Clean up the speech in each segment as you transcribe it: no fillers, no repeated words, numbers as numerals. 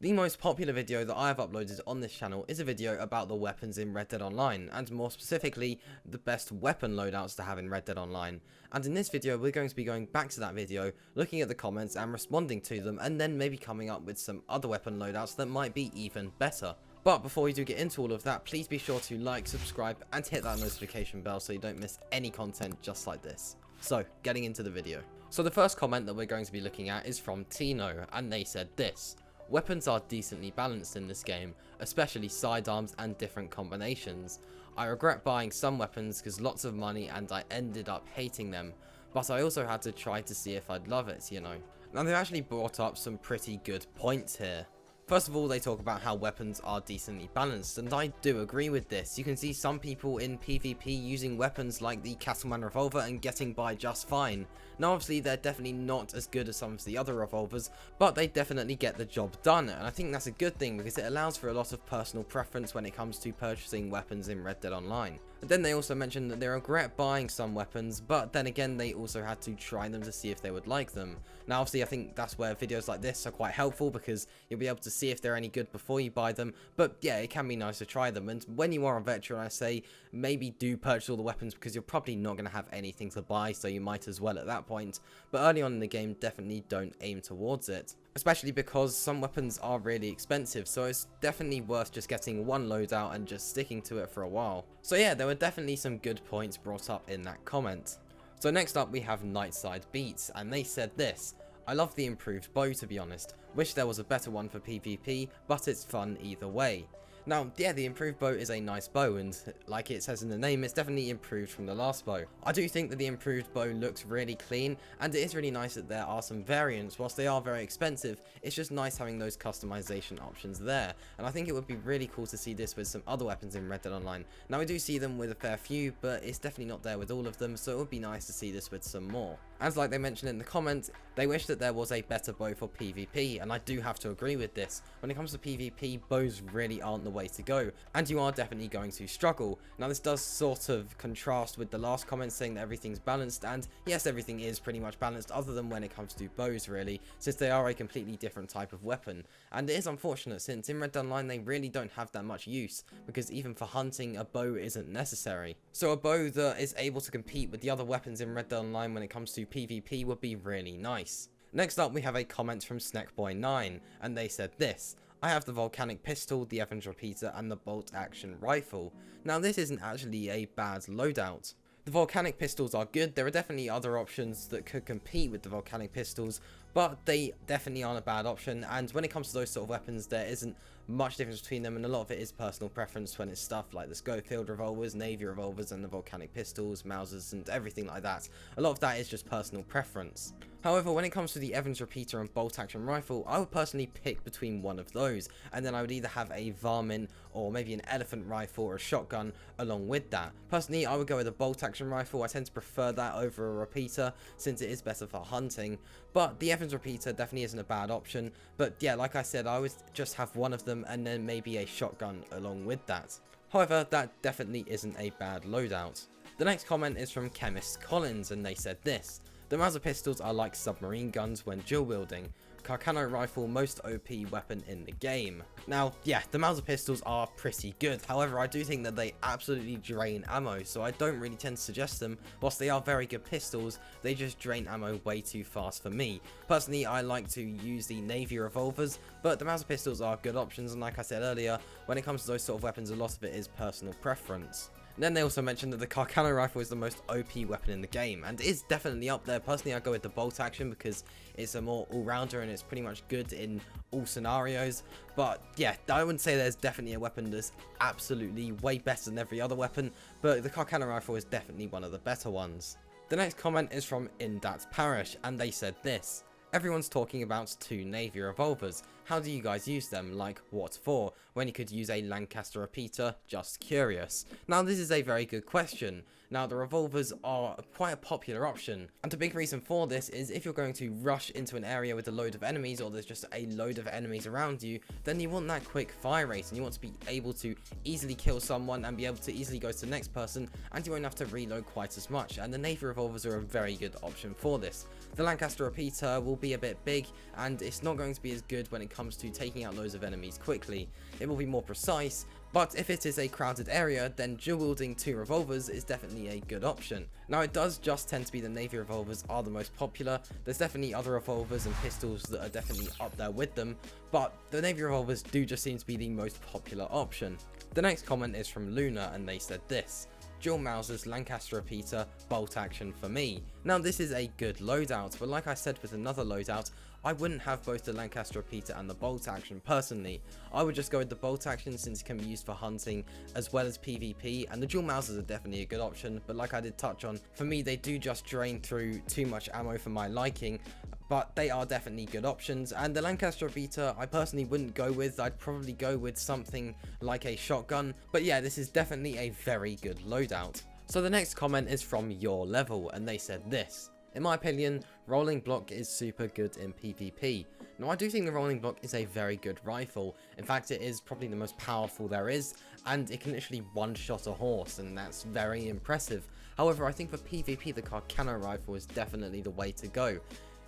The most popular video that I have uploaded on this channel is a video about the weapons in Red Dead Online, and more specifically, the best weapon loadouts to have in Red Dead Online. And in this video, we're going to be going back to that video, looking at the comments and responding to them, and then maybe coming up with some other weapon loadouts that might be even better. But before we do get into all of that, please be sure to like, subscribe, and hit that notification bell so you don't miss any content just like this. So, getting into the video. So the first comment that we're going to be looking at is from Tino, and they said this: "Weapons are decently balanced in this game, especially sidearms and different combinations. I regret buying some weapons because lots of money and I ended up hating them, but I also had to try to see if I'd love it, you know." Now they've actually brought up some pretty good points here. First of all, they talk about how weapons are decently balanced, and I do agree with this. You can see some people in PvP using weapons like the Cattleman revolver and getting by just fine. Now obviously they're definitely not as good as some of the other revolvers, but they definitely get the job done, and I think that's a good thing because it allows for a lot of personal preference when it comes to purchasing weapons in Red Dead Online. And then they also mentioned that they regret buying some weapons, but then again they also had to try them to see if they would like them. Now obviously I think that's where videos like this are quite helpful because you'll be able to see if they're any good before you buy them, but yeah, it can be nice to try them. And when you are a veteran, I say maybe do purchase all the weapons because you're probably not going to have anything to buy, so you might as well at that point. But early on in the game, definitely don't aim towards it, especially because some weapons are really expensive, so it's definitely worth just getting one loadout and just sticking to it for a while. So yeah, there were definitely some good points brought up in that comment. So next up we have Nightside Beats, and they said this: "I love the improved bow, to be honest. Wish there was a better one for PvP, but it's fun either way." Now, yeah, the improved bow is a nice bow, and like it says in the name, it's definitely improved from the last bow. I do think that the improved bow looks really clean, and it is really nice that there are some variants. Whilst they are very expensive, it's just nice having those customization options there, and I think it would be really cool to see this with some other weapons in Red Dead Online. Now, we do see them with a fair few, but it's definitely not there with all of them, so it would be nice to see this with some more. As like they mentioned in the comments, they wish that there was a better bow for PvP, and I do have to agree with this. When it comes to PvP, bows really aren't the way to go, and you are definitely going to struggle. Now this does sort of contrast with the last comment saying that everything's balanced, and yes, everything is pretty much balanced other than when it comes to bows really, since they are a completely different type of weapon. And it is unfortunate since in Red Dead Online they really don't have that much use, because even for hunting a bow isn't necessary. So a bow that is able to compete with the other weapons in Red Dead Online when it comes to PvP would be really nice. Next up we have a comment from Snackboy9, and they said this: "I have the volcanic pistol, the Evans repeater, and the bolt action rifle." Now this isn't actually a bad loadout. The volcanic pistols are good. There are definitely other options that could compete with the volcanic pistols, but they definitely aren't a bad option, and when it comes to those sort of weapons there isn't much difference between them, and a lot of it is personal preference when it's stuff like the Schofield revolvers, Navy revolvers, and the volcanic pistols, Mausers, and everything like that. A lot of that is just personal preference. However, when it comes to the Evans repeater and bolt action rifle, I would personally pick between one of those, and then I would either have a Varmin or maybe an elephant rifle or a shotgun along with that. Personally, I would go with a bolt action rifle. I tend to prefer that over a repeater since it is better for hunting, but the Evans repeater definitely isn't a bad option. But yeah, like I said, I would just have one of them and then maybe a shotgun along with that. However, that definitely isn't a bad loadout. The next comment is from Chemist Collins, and they said this: "The Mauser pistols are like submarine guns when dual wielding. Carcano rifle, most OP weapon in the game." Now, yeah, the Mauser pistols are pretty good. However, I do think that they absolutely drain ammo, so I don't really tend to suggest them. Whilst they are very good pistols, they just drain ammo way too fast for me. Personally, I like to use the Navy revolvers, but the Mauser pistols are good options, and like I said earlier, when it comes to those sort of weapons, a lot of it is personal preference. And then they also mentioned that the Carcano rifle is the most OP weapon in the game, and it is definitely up there. Personally, I go with the bolt action because it's a more all-rounder and it's pretty much good in all scenarios. But yeah, I wouldn't say there's definitely a weapon that's absolutely way better than every other weapon, but the Carcano rifle is definitely one of the better ones. The next comment is from Indat Parish, and they said this: "Everyone's talking about 2 Navy revolvers. How do you guys use them? Like, what for? When you could use a Lancaster repeater? Just curious." Now, this is a very good question. Now, the revolvers are quite a popular option, and a big reason for this is if you're going to rush into an area with a load of enemies, or there's just a load of enemies around you, then you want that quick fire rate, and you want to be able to easily kill someone and be able to easily go to the next person, and you won't have to reload quite as much, and the Navy revolvers are a very good option for this. The Lancaster repeater will be a bit big, and it's not going to be as good when it comes to taking out loads of enemies quickly. It will be more precise, but if it is a crowded area, then dual wielding 2 revolvers is definitely a good option. Now it does just tend to be the navy revolvers are the most popular. There's definitely other revolvers and pistols that are definitely up there with them, but the navy revolvers do just seem to be the most popular option. The next comment is from Luna, and they said this: dual Mausers, Lancaster repeater, bolt action for me. Now this is a good loadout, but like I said with another loadout, I wouldn't have both the Lancaster repeater and the bolt action personally. I would just go with the bolt action since it can be used for hunting as well as PvP, and the dual Mausers are definitely a good option, but like I did touch on, for me they do just drain through too much ammo for my liking, but they are definitely good options. And the Lancaster repeater I personally wouldn't go with. I'd probably go with something like a shotgun, but yeah, this is definitely a very good loadout. So the next comment is from Your Level, and they said this: in my opinion, rolling block is super good in PvP. Now I do think the rolling block is a very good rifle. In fact, it is probably the most powerful there is, and it can literally one-shot a horse, and that's very impressive. However, I think for PvP the Carcano rifle is definitely the way to go.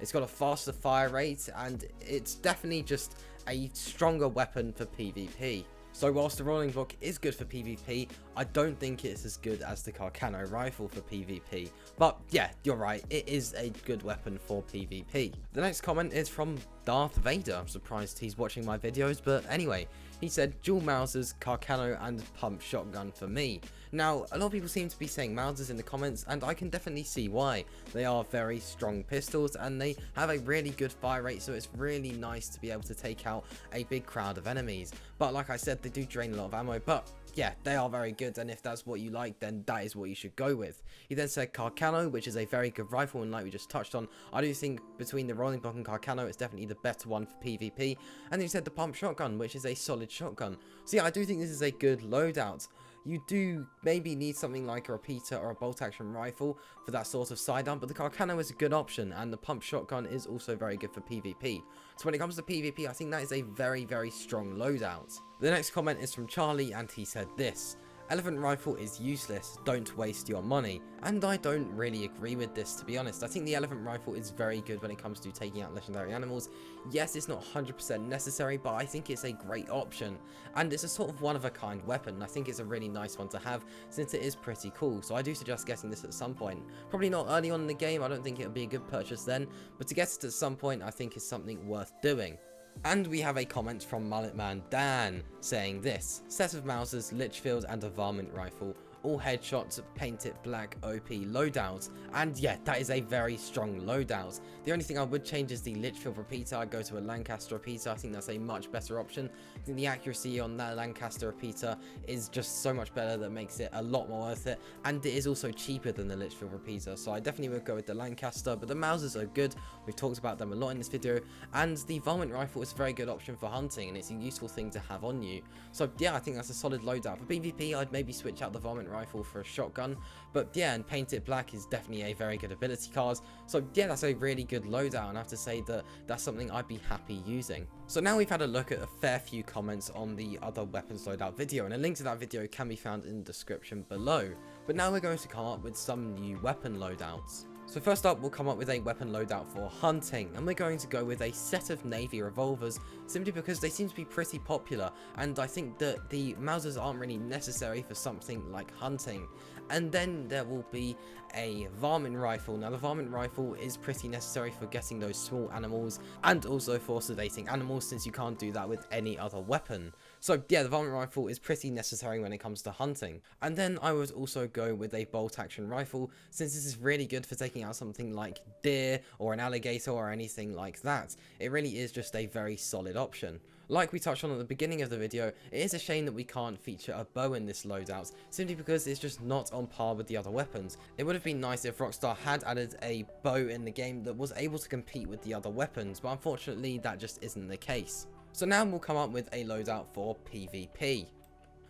It's got a faster fire rate, and it's definitely just a stronger weapon for PvP. So whilst the rolling block is good for PvP, I don't think it's as good as the Carcano rifle for PvP. But yeah, you're right, it is a good weapon for PvP. The next comment is from Darth Vader. I'm surprised he's watching my videos, but anyway, he said dual Mausers, Carcano and pump shotgun for me. Now, a lot of people seem to be saying Mausers in the comments, and I can definitely see why. They are very strong pistols, and they have a really good fire rate, so it's really nice to be able to take out a big crowd of enemies. But like I said, they do drain a lot of ammo, but yeah, they are very good, and if that's what you like, then that is what you should go with. He then said Carcano, which is a very good rifle, and like we just touched on, I do think between the rolling block and Carcano, it's definitely the better one for PvP. And then he said the pump shotgun, which is a solid shotgun. So yeah, I do think this is a good loadout. You do maybe need something like a repeater or a bolt action rifle for that sort of sidearm, but the Carcano is a good option, and the pump shotgun is also very good for PvP. So when it comes to PvP, I think that is a very, very strong loadout. The next comment is from Charlie, and he said this: elephant rifle is useless, don't waste your money. And I don't really agree with this, to be honest. I think the elephant rifle is very good when it comes to taking out legendary animals. Yes, it's not 100% necessary, but I think it's a great option. And it's a sort of one-of-a-kind weapon. I think it's a really nice one to have, since it is pretty cool. So I do suggest getting this at some point. Probably not early on in the game, I don't think it would be a good purchase then. But to get it at some point, I think is something worth doing. And we have a comment from Mulletman Dan saying this: set of Mausers, Litchfield and a varmint rifle, all headshots, paint it black, OP loadout. And yeah, that is a very strong loadout. The only thing I would change is the Litchfield repeater. I'd go to a Lancaster repeater. I think that's a much better option. I think the accuracy on that Lancaster repeater is just so much better that makes it a lot more worth it, and it is also cheaper than the Litchfield repeater, so I definitely would go with the Lancaster. But the Mausers are good, we've talked about them a lot in this video, and the varmint rifle is a very good option for hunting, and it's a useful thing to have on you. So yeah, I think that's a solid loadout. For PvP, I'd maybe switch out the varmint rifle for a shotgun, but yeah, and paint it black is definitely a very good ability card. So yeah, that's a really good loadout, and I have to say that that's something I'd be happy using. So now we've had a look at a fair few comments on the other weapons loadout video, and a link to that video can be found in the description below. But now we're going to come up with some new weapon loadouts. So first up, we'll come up with a weapon loadout for hunting, and we're going to go with a set of navy revolvers, simply because they seem to be pretty popular, and I think that the Mausers aren't really necessary for something like hunting. And then there will be a varmint rifle. Now the varmint rifle is pretty necessary for getting those small animals, and also for sedating animals, since you can't do that with any other weapon. So yeah, the varmint rifle is pretty necessary when it comes to hunting. And then I would also go with a bolt action rifle, since this is really good for taking out something like deer or an alligator or anything like that. It really is just a very solid option. Like we touched on at the beginning of the video, it is a shame that we can't feature a bow in this loadout, simply because it's just not on par with the other weapons. It would have been nice if Rockstar had added a bow in the game that was able to compete with the other weapons, but unfortunately that just isn't the case. So now we'll come up with a loadout for PvP.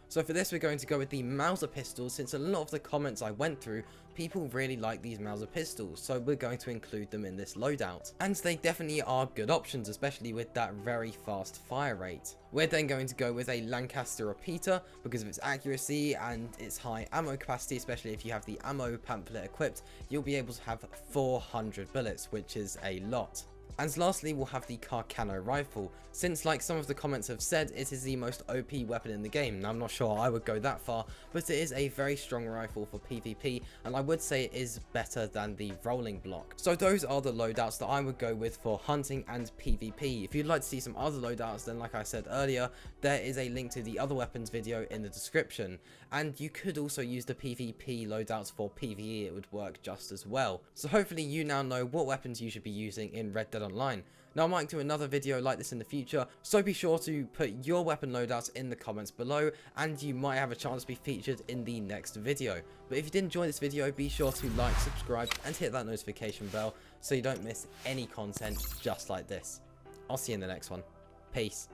So for this, we're going to go with the Mauser pistols, since a lot of the comments I went through, people really like these Mauser pistols, so we're going to include them in this loadout. And they definitely are good options, especially with that very fast fire rate. We're then going to go with a Lancaster repeater, because of its accuracy and its high ammo capacity, especially if you have the ammo pamphlet equipped, you'll be able to have 400 bullets, which is a lot. And lastly, we'll have the Carcano rifle, since like some of the comments have said, it is the most OP weapon in the game. Now I'm not sure I would go that far, but it is a very strong rifle for PvP, and I would say it is better than the rolling block. So those are the loadouts that I would go with for hunting and PvP. If you'd like to see some other loadouts, then like I said earlier, there is a link to the other weapons video in the description. And you could also use the PvP loadouts for PvE, it would work just as well. So hopefully you now know what weapons you should be using in Red Dead Online. Now I might do another video like this in the future, so be sure to put your weapon loadouts in the comments below, and you might have a chance to be featured in the next video. But if you did enjoy this video, be sure to like, subscribe, and hit that notification bell so you don't miss any content just like this. I'll see you in the next one. Peace.